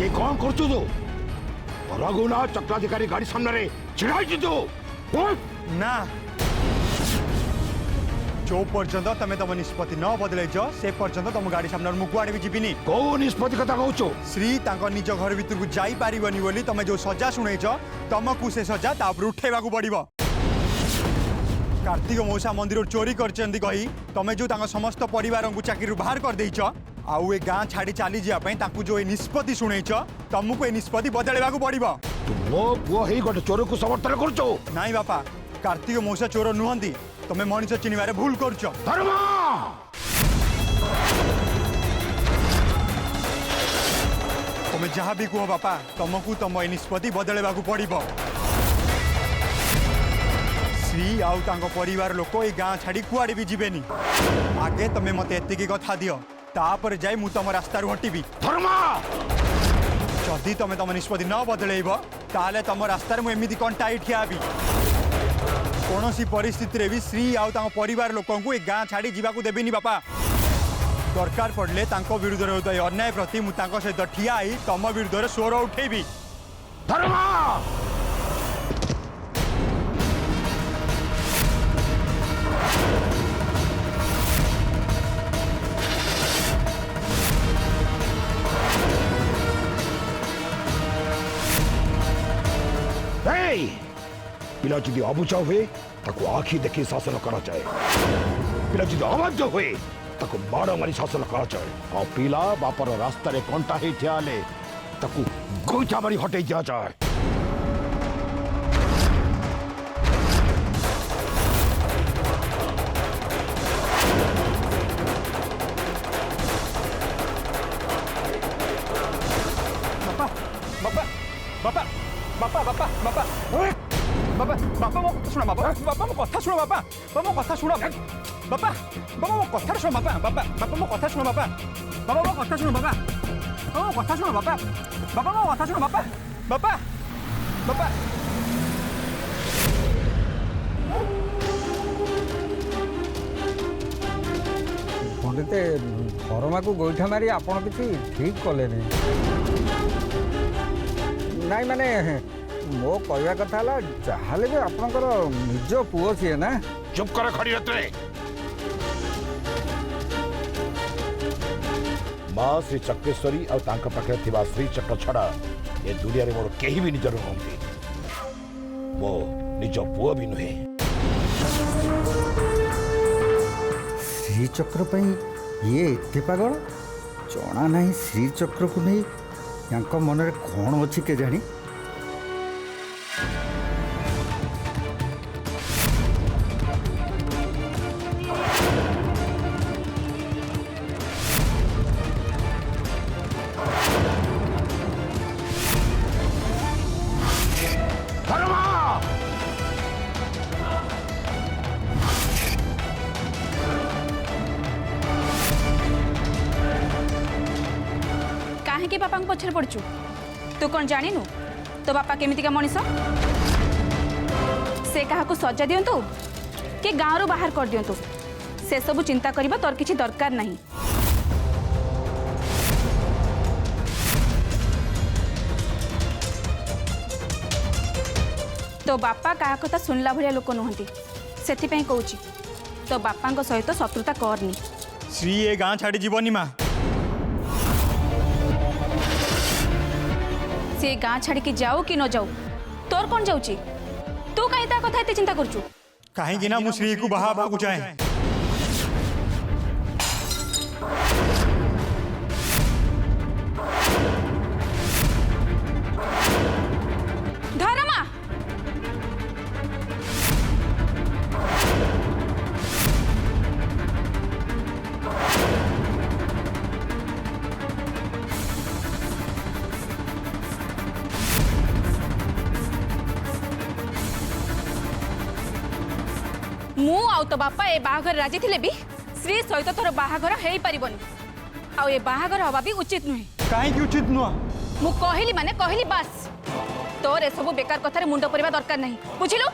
ये कौन करछु तो रघुनाथ चक्राधिकारी गाड़ी सामने रे छिड़ाई तो बोल ना जो पर्यंत तमे तुम निष्पत्ति न बदलैच से पर्यंत तुम गाड़ी सामने मु कुआडे भी जीविनी को निष्पत्ति कथा कहछु श्री तांको निज घर भीतर को जाई पारिबनी बोली तमे जो सजा सुनैच तुमको से सजा तापर उठेबा को पड़िबो। कार्तिक मौसा मंदिर चोरी करचंदी कही तमे जो तांको समस्त परिवार को चाकरी बाहर कर देइच आउ ए गां छाड़ी चली जिया पई तांको जो ए निष्पत्ति सुनैच तुमको ए निष्पत्ति बदलेबा को पड़िबो। तू मो पुओ हेई गोटे चोर को समर्थन करछु नाई बापा कार्तिक मौसा चोर नुहंती तमे मनीष चिन्हबारे भूल करछ। धर्म तमे जहाँ भी कह बापा तुमको तुम ए निष्पत्ति बदलेबा को पड़िबो। श्री आउ तांको परिवार लोक ए गां छाड़ी कुआडे भी जीवेनी आगे तमे मते एतिकी कथा दियो तापर जाई मु तुम रास्ता हटिबी। धर्म जदि तमे तुम निष्पत्ति न बदलेइब ताले तुम रास्ता मु एमिति कंटा ठियाबी कौन सी परिस्थिति रे भी श्री आउ तांको परिवार लोकन को ए गां छाड़ी जीवा को देबिनी बापा। दरकार पड़ले तांको विरुद्ध रे होता अन्याय प्रति मु तांको सहित ठिया आई तम विरुद्ध रे स्वर उठेबी। धर्म पिला जी अबुझा हुए ताको आखि देखी शासन करा जाए पिला जी अबाध्य हुए ताको माड़ मारी शासन करा जाए और पिला बापर रास्ता रे कंटा ही ठियाले ताको गोइठा मारी हटे दिया जाए। बापा बापा बापा बापा बापा बापा बापा मो कथा सुना बापा बापा मो कथा सुना बापा बापा मो कथा सुना बापा बापा मो कथा सुना बापा बापा बापा मो कथा सुना बापा बापा मो कथा सुना बापा बापा मो कथा सुना बापा बापा मो कथा सुना बापा बापा बापा पंडिते धर्मा को गोईठा मारी आपण किसी ठीक कले नाई माने मो कहवा कथा जहाँ भी आपणकर निज पुओ सी ना। चुप कर खड़ी रहते माँ श्री चक्रेश्वरी और तांका पाखे थिबा श्री चक्र छड़ा ये दुनिया रे मोर केही भी निजर नहंती मो निज पुओ भी नुहे। श्री चक्र पई ये एते पागल जना नहीं श्री चक्र को नहीं यांको मन रे कौन अछि के जानी। के बापा पछरे पड़चु तू कौन जानिनु तो बापा केमितिका मनीष से क्या सजा दिंतु कि गाँव रू बाहर कर दिंतु से सब चिंता करबा तोर किछि दरकार नहीं। तो बापा क्या कथा सुनला भलिया लोक नुहंती सेथि पई कहूची तो बापा सहित शत्रुता करनी। श्री ए गाँ छाड़ी जीवनी माँ से गाँ छाड़ी की जाऊ कि न जाऊ तोर कौन जाऊची तू कहीं ता कथा एते चिंता करचु कहीं ना मु श्री को बाहा बाकू चाहे। धर्मा मु आउ तो बापा ए बाहाघर राजी थिले भी श्री सहित तोर बाहाघर हेई परिबनी आउ ए बाहाघर हवा भी उचित नुहे। कहीं उचित नुह मु कहली माने कहली बास तोर ए सब बेकार कथारे मुंड परिबा दरकार नहीं बुझिलु।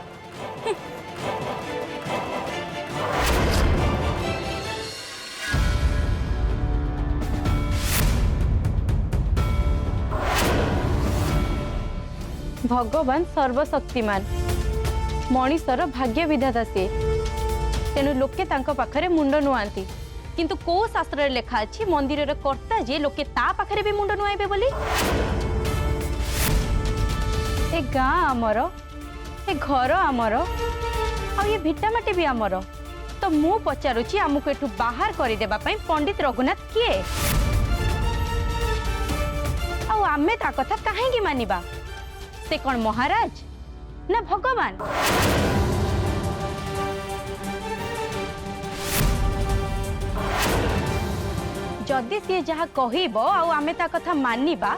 भगवान सर्वशक्तिमान मनीषर भाग्य विधाता सी तेणु लोके तांको पाखरे मुंड नुआंती किंतु को शास्त्र लेखा अछि मंदिर कर्ता जे लोके ता पाखरे भी मुंड नुआइबे बोली ए गाँ आमर ए घर आमर आ ये भिटामाटी भी आमर तो मु पचारुची आमको एठू बाहर कर देबा पई पंडित रघुनाथ किए आ आमे ता कथा काहेकी मानिबा से कौन महाराज ना भगवान जदि सी जहाँ कहब आमे ता कथा मानिबा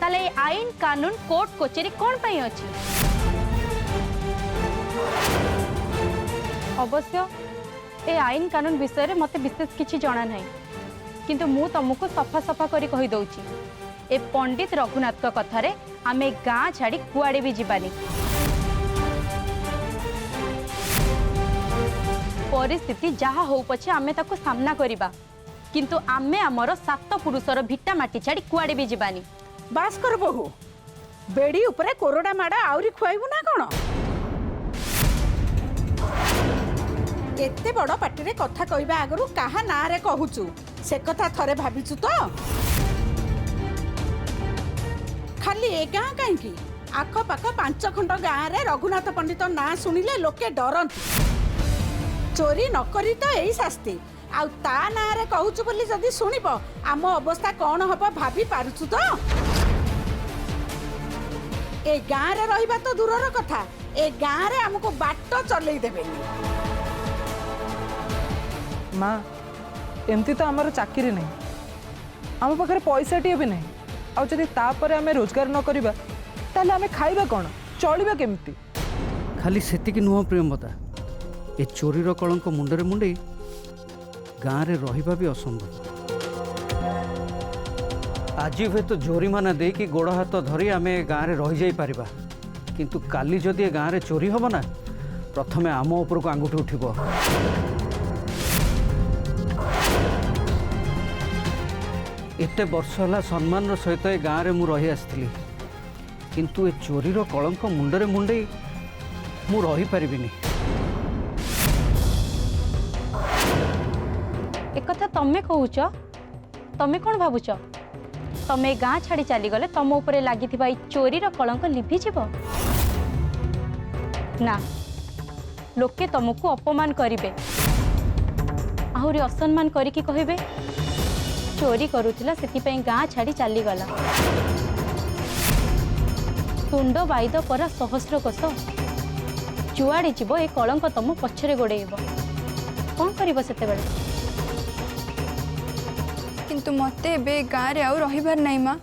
ताले आईन कानून कोर्ट कचेरी कौन पाई अछि अवश्य ए आईन कानून विषय रे मते विशेष किछि जाना नहीं किंतु मु तुमको सफा सफा करी कहि दउछि ए पंडित रघुनाथ का कथारे आमे गाँ छाड़ी कुआड़े भी जीवानी परिस्थिति जहाँ हो पछे आमे ताको सामना करिबा किंतु आमे आमर 7 पुरुषर भिटा माटी छाड़ी कुआड़े भी जीवानी बास कर बहु बेड़ी उपरे कोरोडा माड़ा आउरी खुआइबु ना कोन एते बड़ पार्टी रे कथा कहबा आगरु काहा ना रे कहूचु से कथा थरे भाबिचु तो खाली ए गाँ कहीं आख पाख 5 खंड गाँ रे रघुनाथ पंडित ना सुनिले लोके डरंती चोरी न करी तो एई शास्ति आउ ता ना रे कहूचु बोली जदी सुनिबो आम अवस्था कौन हबो भाबी पारुचु तो ए गाँ रे रहिबा तो दूरर कथा ए गाँ रे हमको बाट चलई देबेनी माँ एमती तो आमर चाकरी नहीं आम पाखे पैसाटे भी नहीं आउ जदि तापरे आमे रोजगार न करिबा ताले आमे खाइबा कोन चलिबा केमती खाली सेतिकी नुह प्रियंवदा ए चोरीर कलंक मुंडरे मुंडे गाँव रे रहिबा भी असंभव आज हुए तो जोरीमाना दे कि गोड़ हाथ धरी आमे गाँव रे रही जाई परिबा किंतु काली जदि गाँव रे चोरी हब ना प्रथमे आम ऊपर को आंगुठी उठिब एते वर्ष है सम्मान सहित ए गाँव में रही आसती किंतु ए चोरीर कलंक मुंडरे मुंडे मु रही पारिबिनी एक कथा तमे कहूच तमे कौन भावुच तमे गाँ छाड़ी चली गले तम उपरे लगी चोरीर कलंक लिभि जीव ना लोके तुमको अपमान करिवे आहुरी असम्मान करिकी कहिबे चोरी करुथिला सेतिपई गाँ छाड़ी चली गला तुंड बाइद परा सहस्र कोश जुआड़े जीव ए कलंक तुम पछरे गोड़ेब कौन कर सेतेबेले किंतु मते बे गाँ रे आउ रहिबार नाही माँ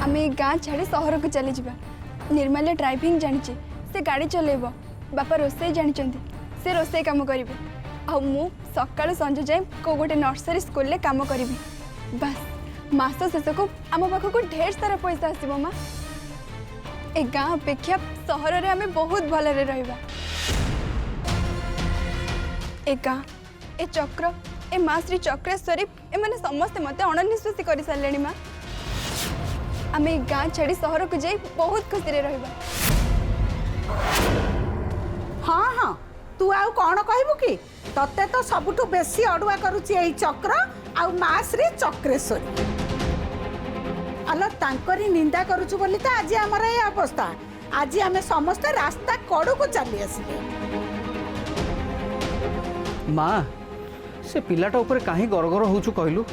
आमे गाँ छाड़ी सहर को चली जिबा निर्मल ड्राइविंग जानिची से गाड़ी चलेब बापा रोसई जानिचंती से रोसई काम करिवे आ मु सकाळु संज जाए को गोटे नर्सरी स्कूल ले काम करी बस मास शेष को आम पाख को ढेर सारा पैसा आसब माँ ए गाँ अपेक्षा सहर रे आमे बहुत भलरे रहिबा ए गाँ ए चक्र ए माँ श्री चक्रेश्वरी ए माने समस्ते मते अणनिश्वासी कर सारे माँ आमे गाँ छाड़ी सहर को जाई बहुत खुशी रे रहिबा हाँ हाँ तू आउ कौन कहबू कि तते तो सबुठु बेसी अडुआ करूची एई चक्र आउ माँ श्री चक्रेश्वरी अल तांकरी निंदा करूछु बोली तो आज हमर ए अवस्था आज आमे समस्त रास्ता कड़ू को चली आसिले माँ से पिलाटा ऊपर कहीं गरगर होचु कहलु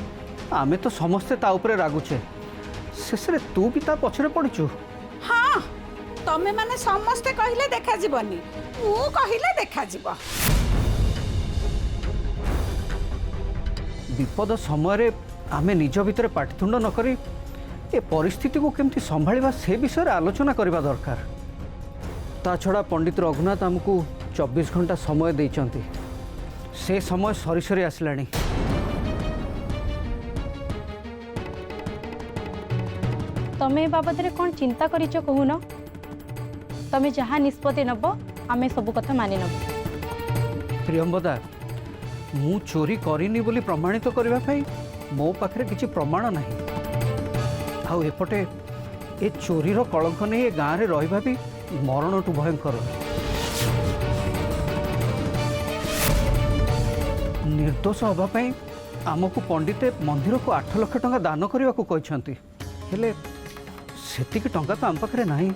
आमे तो समस्ते ता ऊपर रागुचे शेष रे तू भी ता पछरे पड़िचु हाँ तमे माने समस्ते कहिले देखा जीवनी मु कहिले देखा जीव विपद समय आमे निज भितर पाटितुंड न करी ए परिस्थिति को केमती संभाळिबा से विषय रे आलोचना करबा दरकार ता छड़ा पंडित रघुनाथ हमकु 24 घंटा समय देइचंती से समय सरी सरी आसलानी तमे बाबद रे कौन चिंता करिच कहून तमे जहाँ निष्पत्ति नब आमे सब कथा मानि नब प्रियंवदा मु चोरी करिनी बोली प्रमाणित करबा पई मो पाखरे किछि प्रमाण नाही आउ एपटे ए चोरीर कलंक नहीं ए गाँव में रहा भी मरणटू भयंकर। निर्दोष हवापाई आमको पंडित मंदिर को 8 लाख टंका दान करने को कहते हेले सेतिकी टंका तो आम पाखे नहीं।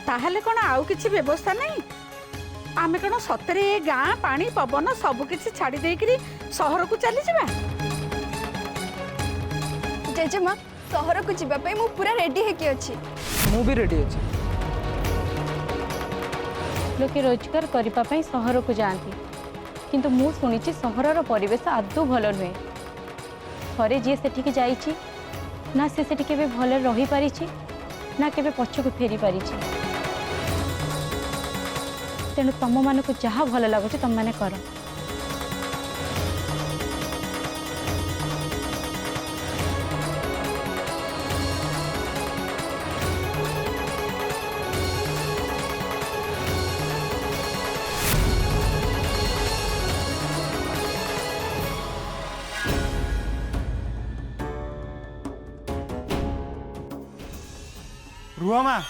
ताहले कौन आउ किछि व्यवस्था नहीं? आमे कौन सतरे ए गाँ पानी पवन सब किछि छाड़ी देकरी सहर को चली जिबा? जेजेमा सहर को जीवाई मु पूरा रेडी हेकी अच्छी। मु भी रेडी अच्छी। लोके रोजगार करने सहर को जाती किंतु मु शुणी सहरर परिवेश आदौ भल नुहे। थरे जी सेठिकी जाइछि ना से सेठी केबे भल रही पारिछि ना केबे पछकु फेरी पारिछि। तेणु तुम मानक जहाँ भल लगुच तुम मैंने कर। रुह माँ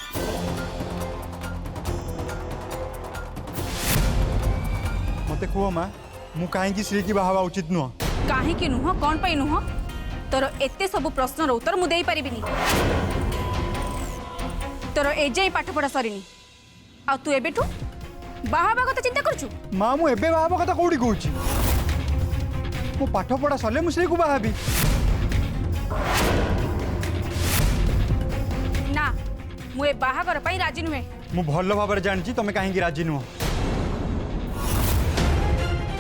मते कुह माँ मु कहीं श्री की बाहवा उचित नुह। कहीं नुह कौन पाई नुह तोर एते सब प्रश्नर उत्तर मु देई परिबिनी। तोर एजाई पाठ पढ़ा सरीनी आ तू एबेठू बाहाबा कथा चिंता करछु? माँ मु एबे बाहवा कथा कोडी कहूची। मु पाठ पढ़ा सरले मु श्री को बाहाबी। ना मु ए बाहागर पई राजी नुहे। मु भल भाव जानी तुम कहीं राजी नुह।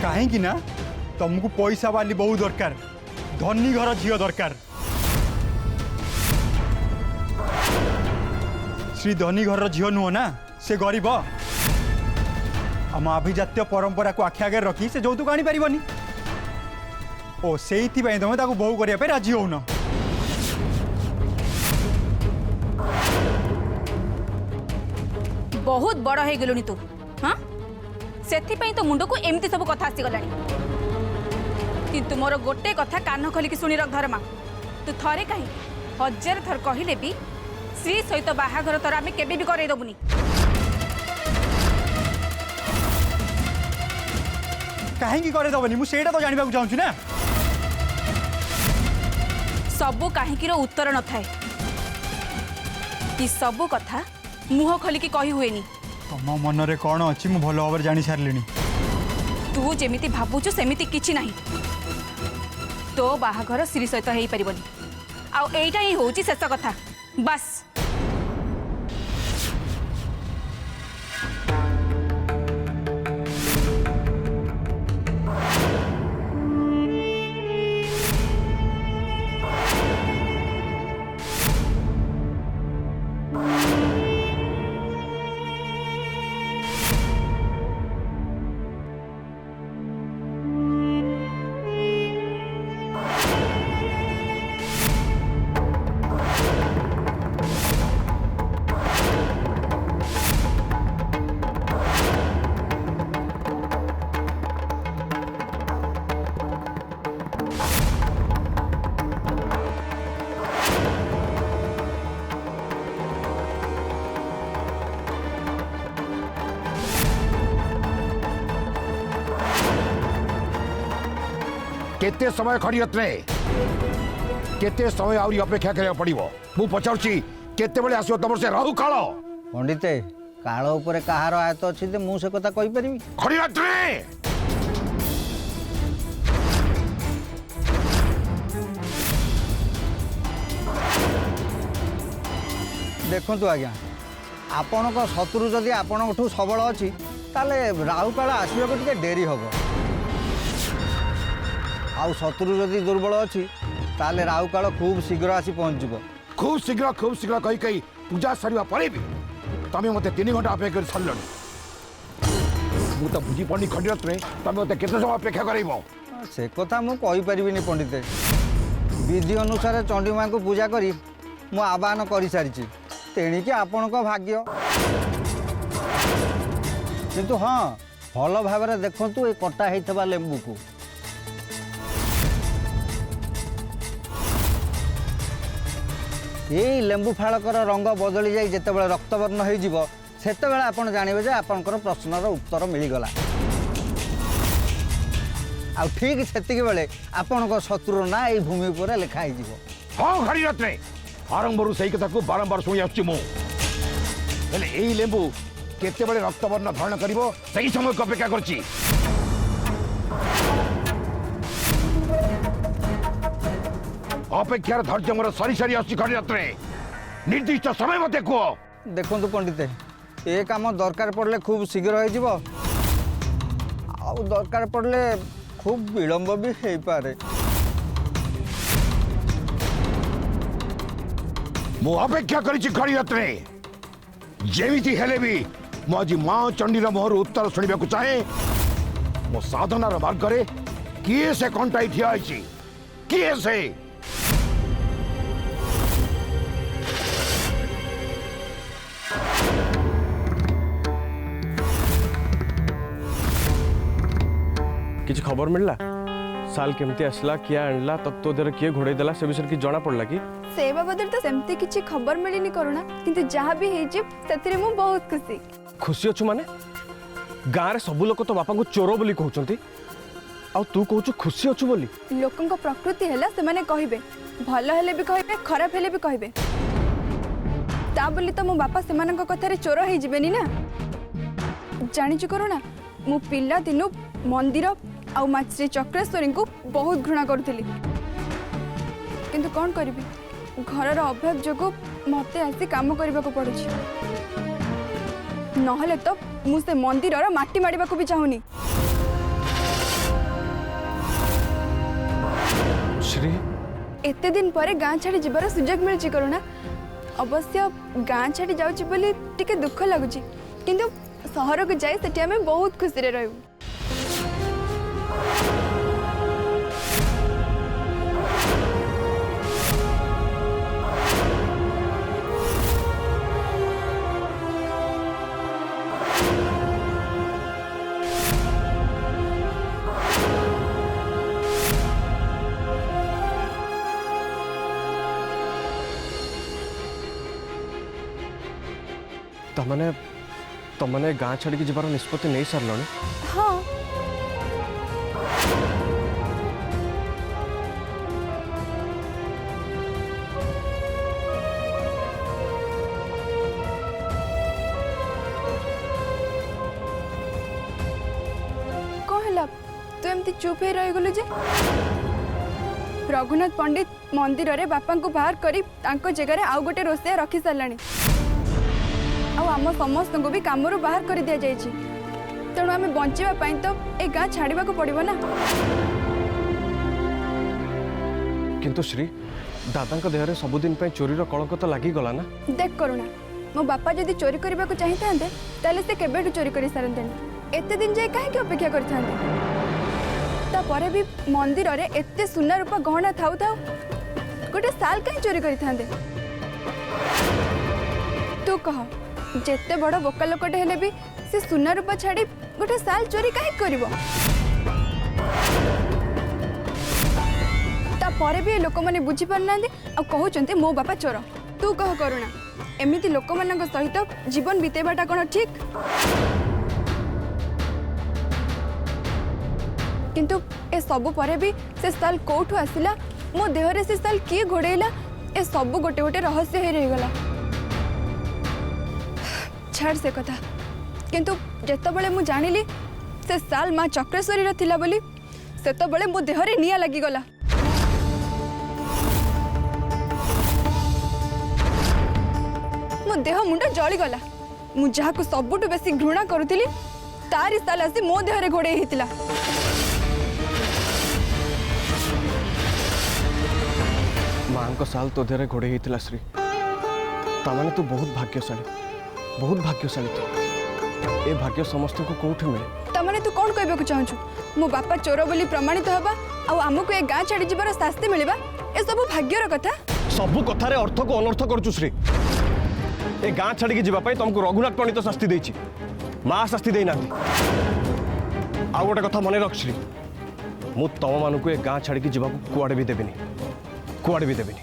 कहीं ना तुमको पैसा वाली बहु दरकार, धनी घर झील दरकार। श्री धनी घर झील नुह ना, से गरीब। आम अभिजात्य परंपरा को आखि आगे रखी से যৌতুক आनी पारिबनी। ओ सेइथिबाई तुम ताको बहु करिया पे राजी होउन। बहुत बड़ हो गलुनी तू। हाँ से तो मुंड को एमती सब कथा आसीगलानी। किंतु मोर गोटे कथा कान खोलिकी शुणी रख धर्मा। तू थरे कहीं 1000 थर कहले भी श्री सहित बाहाघर तोर आम केबे भी करई दबुनी। कहीं करे दबनी मु सेटा तो जानिबा चाहूँ ना। सबु कहीं उत्तर न थाए कि सबु कथा मुह खोलिकी कही हुएनी। तुम मन रे कौन अच्छी मु भल भाव जानी सारे। तू जेमिति भाबुचु सेमिति किछि नाही। तो बाहाघर श्री सहित हेई परिबनी। आउ एइटा ही होउची शेष कथा बस। केते समय खड़ियत रे केते समय आउरी अपेक्षा करिया पड़िबो। मु पचाउची केते बेले आसो तमर से राहु काल। पंडिते काल ऊपर कहार आयत अछि जे मु से कथा कहि परिबी? खड़ियत रे देखंतु आज्ञा आपणक शत्रु जदि आपणठू सबल अछि ताले राहु काल आसीबाक टिके डेरी हबो। आउ शत्रु जदि दुर्बल अच्छी ताले राहु काल खूब शीघ्र आसी पहुँचब। खूब शीघ्र कही कही पूजा सरिया परे भी तमें मते 3 घंटा अपेक्षा कर छल्लनी। मु तो बुझी पड़नी खड़ियत रे तमें मते केते समय अपेक्षा करइबो? से कथा मु कहि परिबिनी पंडित। विधि अनुसार चंडी मां को पूजा करी मु आवाहन करि सारिछि। तेणिके आपणक भाग्य। किंतु हाँ भल भाव देखंतु ए कटा हेइथबा लेंबू को ଏଇ ଲେମ୍ବୁ ଫାଳକର ରଙ୍ଗ ବଦଳି ଯାଇ ଯେତେବେଳେ ରକ୍ତବର୍ଣ୍ଣ ହେଇଯିବ ସେତେବେଳେ ଆପଣ ଜାଣିବେ ଯେ ଆପଣଙ୍କର ପ୍ରଶ୍ନର ଉତ୍ତର ମିଳିଗଲା। ଆଉ ଠିକ୍ ସେତିକି ବେଳେ ଆପଣଙ୍କ ଶତ୍ରୁର ନାଁ ଏଇ ଭୂମି ଉପରେ ଲେଖା ହେଇଯିବ। ହଁ ଘଡ଼ିରତ୍ନେ, ଆରମ୍ଭରୁ ସେଇ କଥାକୁ ବାରମ୍ବାର ଶୁଣି ଆସୁଛି ମୁଁ। ହେଲେ ଏଇ ଲେମ୍ବୁ କେତେବେଳେ ରକ୍ତବର୍ଣ୍ଣ ଧାରଣ କରିବ ସେଇ ସମୟକୁ ଅପେକ୍ଷା କରିଛି। ଅପେକ୍ଷାର ଧୈର୍ଯ୍ୟ ମୋର ସରି ସରି ଆସୁଛି ଘଡ଼ିରତ୍ନେ। ନିର୍ଦ୍ଦିଷ୍ଟ ସମୟ ମତେ କୁହ। ଦେଖନ୍ତୁ ପଣ୍ଡିତେ, ଏ କାମ ଦରକାର ପଡ଼ିଲେ ଖୁବ୍ ଶୀଘ୍ର ହେଇଯିବ, ଆଉ ଦରକାର ପଡ଼ିଲେ ଖୁବ୍ ବିଳମ୍ବ ବି ହେଇପାରେ। ମୁଁ ଅପେକ୍ଷା କରିଛି ଘଡ଼ିରତ୍ନେ। ଯେମିତି ହେଲେ ବି ମୁଁ ଆଜି ମା ଚଣ୍ଡୀର ମୁହଁରୁ ଉତ୍ତର ଶୁଣିବାକୁ ଚାହେଁ। ମୋ ସାଧନାର ମାର୍ଗରେ କିଏ ସେ କଣ୍ଟାଇ ଠିଆ ହେଇଛି? କିଏ ସେ? किसी खबर मिलला? साल केमती आसला, किया आणला, तब तो देर किए घोड़े देला से विषय की जना पड़ला कि से बाबद तो सेमती किछि खबर मिलिनी करुणा, किंतु जहाँ भी हेछि सेतिरे मु बहुत खुशी। खुशी अच्छु माने गाँव रे सब लोक तो बापा को चोर बोली कहउचंती, आ तू कहउछु खुशी अच्छु बोली। लोकंक प्रकृति हैला से माने कहिबे, भलो हेले भी कहिबे, खराब हेले भी कहिबे। ता बोली तो मो बापा सेमानक कथारे चोर हेइ जिबेनी ना। जानिछु करुणा, मु पिल्ला दिनु मंदिर आउ माँ श्री चक्रेश्वरी को बहुत घृणा करुଥିଲି, किंतु कौन करिबी, घरर अभाव जोगु मते आसी काम करबा को पड़ुछि। नहले तो मु से मंदिरर माटी माडिबा को भी चाहुनी। श्री एते दिन परे गाँ छाड़ी जिबार सुजोग मिलछि करुणा। अवश्य गाँ छाड़ी जाउछि बोली टिके दुख लागुछि, किंतु सहर को जाई सेठी हमें बहुत खुशी रे रहू। तमने गाँ छाड़ी की जबार निष्पत्ति नहीं सारलनी? हाँ कौन है तू एमती चुप ही रही गलु जे? रघुनाथ पंडित मंदिर रे बापा को बाहर करी तांको जगह रे आउ गोटे रोषिया रखी साराणी, आम समस्त को भी काम बाहर कर दि जाइए। तेणु आम बचापी तो ए गाँ छाड़ा को पड़ो ना। किंतु श्री दादा देहरे सबुदिन चोरी कलंक तो लगी गला ना। देख करुणा, मो बापा जदि चोरी करने को चाहते हैं ताले से केबेठु चोरी कर सारते, एते दिन जाए कहीं अपेक्षा करते भी मंदिर रे एते सुना रूपा गहना थाउ थाउ गोटे साल कहीं चोरी करते। तू कह, जेते बड़ बोका लोकटे हेले भी से सुना रूपा छाड़ी गोटे साल चोरी कहीं करिवो? तापरे भी लोक मैंने बुझी पारना आ कहउचंती मो बापा चोर। तू कह करुणा, एमिति लोक मानक सहित जीवन बितेबाटा कोन ठीक? किंतु ए सबु परे भी से साल कोठु आसिला, मो देहरे से साल किए घोड़ेला, ए सबु गोटे गोटे रहस्य हे रही गला। छाड़ से कथा, किंतु जेतबळे मु जानिली से साल माँ चक्रेश्वरी थिला बोली सेतबळे मो देहरे निया लगी गला। मो देह मुंड जली गला। मु जहाको सबुटु बेसी घृणा करुथिली तारी साल आसी मो देहरे घोड़े हितिला। माँ को साल तो देहरे घोड़े हितिला श्री, तामाने तू बहुत भाग्यशाली, बहुत भाग्यशाली। तो ए भाग्य समस्त को कोठी मिले? तमने तू कौन कहबे को चाहछु? मो बापा चोर बोली प्रमाणित हबा आ हमको ए गाँ छाड़ी जिबार शास्ति मिलबा, ए सब भाग्यर कथा। सबु कथारे अर्थ को अनर्थ करछु श्री। ए गाँ छाड़ी जीवा तुमको रघुनाथ पंडित शास्ति देछि, माँ शास्ति दे ना। आ गोटे कथा मन रख श्री, मु तम मानू ए गाँ छाड़ी जीवा कुआड़े भी देविनी, कुआड़े भी देविनी।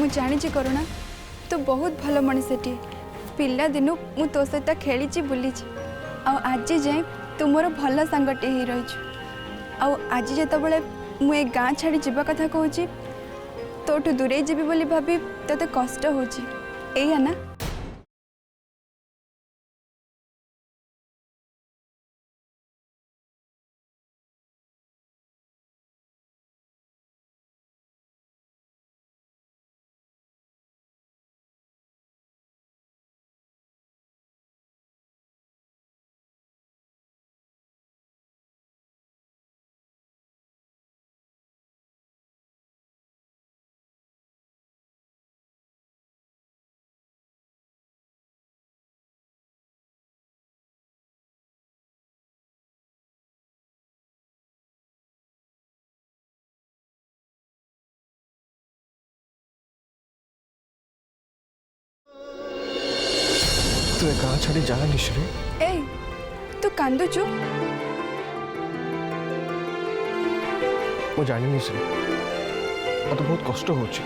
ମୁଁ ଜାଣିଛି କରୁଣା ତୁ ବହୁତ ଭଲ ମଣିଷଟିଏ। ପିଲାଦିନୁ ମୁଁ ତୋ ସହିତ ଖେଳିଛି ବୁଲିଛି ଆଉ ଆଜି ଯାଏଁ ତୁ ମୋର ଭଲ ସାଙ୍ଗଟିଏ ହେଇ ରହିଛୁ। ଆଉ ଆଜି ଯେତେବେଳେ ମୁଁ ଏ ଗାଁ ଛାଡ଼ି ଯିବା କଥା କହୁଛି ତୋଠୁ ଦୂରେଇ ଯିବି ବୋଲି ଭାବି ତୋତେ କଷ୍ଟ ହେଉଛି, ଏଇଆ ନା? तू ए गाँ छाड़ी जानी श्री। ए तू कांदुचु? ମୁଁ ଜାଣିନି ଶ୍ରୀ, ମୋତେ ବହୁତ କଷ୍ଟ ହେଉଛି।